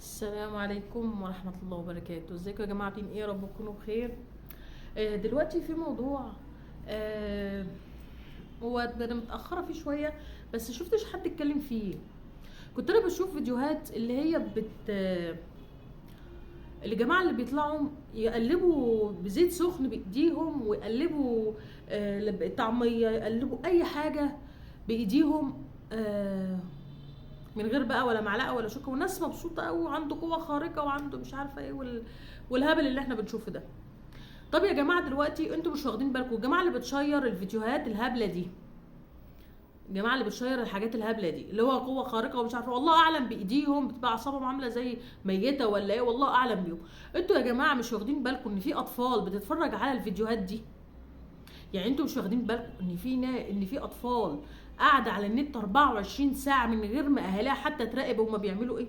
السلام عليكم ورحمة الله وبركاته. ازيكم يا جماعة؟ عاملين ايه؟ يا رب تكونوا بخير. دلوقتي في موضوع. آه هو ده انا متأخرة فيه شوية، بس شفتش حد اتكلم فيه. كنت انا بشوف فيديوهات اللي هي الجماعة اللي بيطلعوا يقلبوا بزيت سخن بايديهم، ويقلبوا طعمية، يقلبوا اي حاجة بايديهم، من غير بقى ولا معلقه ولا شوكه، وناس مبسوطه قوي وعنده قوه خارقه وعنده مش عارفه ايه والهبل اللي احنا بنشوفه ده. طب يا جماعه دلوقتي انتوا مش واخدين بالكم؟ الجماعه اللي بتشير الفيديوهات الهبله دي، الجماعه اللي بتشير الحاجات الهبله دي اللي هو قوه خارقه ومش عارفه، والله اعلم بايديهم بتبقى اعصابهم عامله زي ميته ولا ايه، والله اعلم بيهم. انتوا يا جماعه مش واخدين بالكم ان في اطفال بتتفرج على الفيديوهات دي؟ يعني انتوا مش واخدين بالكم ان في اطفال قاعده على النت 24 ساعه من غير ما اهاليها حتى تراقب هما بيعملوا ايه؟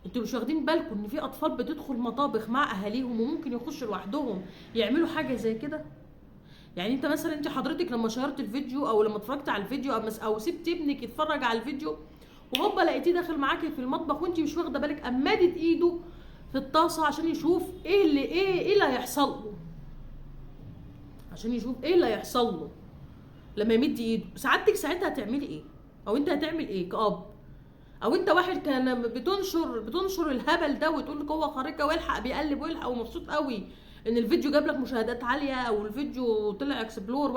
انتوا مش واخدين بالكم ان في اطفال بتدخل مطابخ مع اهاليهم وممكن يخشوا لوحدهم يعملوا حاجه زي كده؟ يعني انت مثلا، انت حضرتك لما شيرت الفيديو او لما اتفرجت على الفيديو او سبت ابنك يتفرج على الفيديو، وهوبا لقيتيه داخل معاكي في المطبخ وانت مش واخده بالك، مادت ايده في الطاسه عشان يشوف ايه اللي هيحصل له، عشان يشوف ايه اللي هيحصل له لما يمد ايده. سعادتك ساعتها هتعملي ايه؟ او انت هتعمل ايه كأب؟ او انت واحد كان بتنشر الهبل ده وتقول قوه خارقه والحق بيقلب والحق ومبسوط قوي ان الفيديو جاب لك مشاهدات عاليه، او الفيديو طلع اكسبلور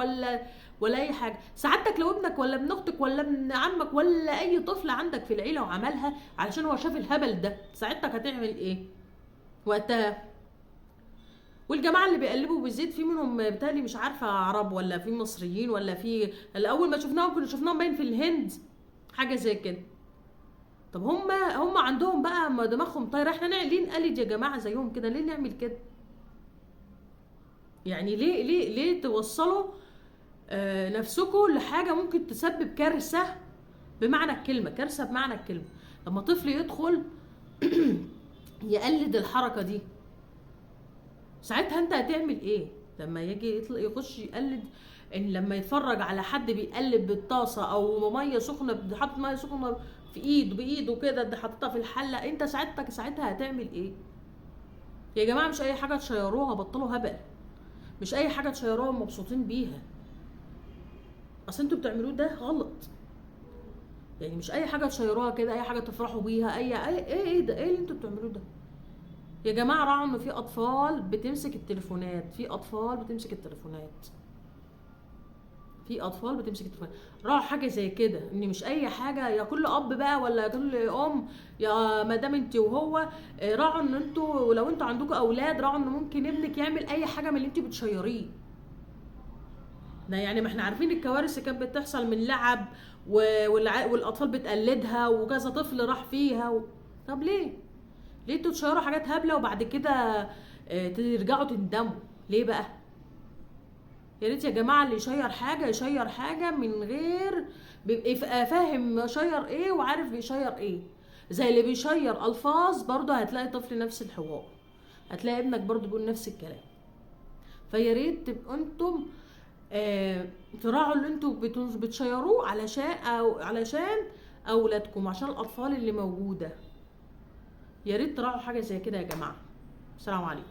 ولا اي حاجه. سعادتك لو ابنك ولا ابن اختك ولا ابن عمك ولا اي طفل عندك في العيله وعملها علشان هو شاف الهبل ده، سعادتك هتعمل ايه وقتها؟ والجماعه اللي بيقلبوا بالزيت في منهم بالتالي مش عارفه عرب ولا في مصريين ولا في، الاول ما شفناهم كنا شفناهم باين في الهند حاجه زي كده. طب هم عندهم بقى دماغهم طايره، احنا ليه نقلد يا جماعه زيهم كده؟ ليه نعمل كده؟ يعني ليه توصلوا نفسكم لحاجه ممكن تسبب كارثه بمعنى الكلمه، كارثه بمعنى الكلمه. لما طفل يدخل يقلد الحركه دي، ساعتها انت هتعمل ايه؟ لما يجي يخش يقلد، ان لما يتفرج على حد بيقلب بالطاسه او ميه سخنه، حاطط ميه سخنه في بايده كده، ده حاططها في الحله، انت ساعتها هتعمل ايه؟ يا جماعه مش اي حاجه تشيروها، بطلوا هبل. مش اي حاجه تشيروها مبسوطين بيها، اصل انتوا بتعملوه ده غلط. يعني مش اي حاجه تشيروها كده، اي حاجه تفرحوا بيها، ايه ده؟ ايه اللي انتوا بتعملوه ده يا جماعه؟ راعوا ان في اطفال بتمسك التليفونات، في اطفال بتمسك التليفونات، في اطفال بتمسك التليفون. راعوا حاجه زي كده، ان مش اي حاجه، يا كل اب بقى ولا كل ام، يا مدام انت وهو، راعوا ان انتوا لو انتوا عندكم اولاد، راعوا ان ممكن ابنك يعمل اي حاجه من اللي انت بتشيريه ده. يعني ما احنا عارفين الكوارث اللي كانت بتحصل من لعب والاطفال بتقلدها وكذا طفل راح فيها طب ليه انتوا تشيروا حاجات هبله وبعد كده ترجعوا تندموا؟ ليه بقى؟ يا ريت يا جماعه اللي يشير حاجه من غير بيبقى فاهم شير ايه وعارف بيشير ايه. زي اللي بيشير الفاظ برضه هتلاقي طفل نفس الحوار، هتلاقي ابنك برضه بيقول نفس الكلام. فيا ريت تبقوا انتم تراعوا اللي انتوا بتشيروه علشان اولادكم، عشان الاطفال اللي موجوده. يا ريت تراعوا حاجه زي كده يا جماعه. السلام عليكم.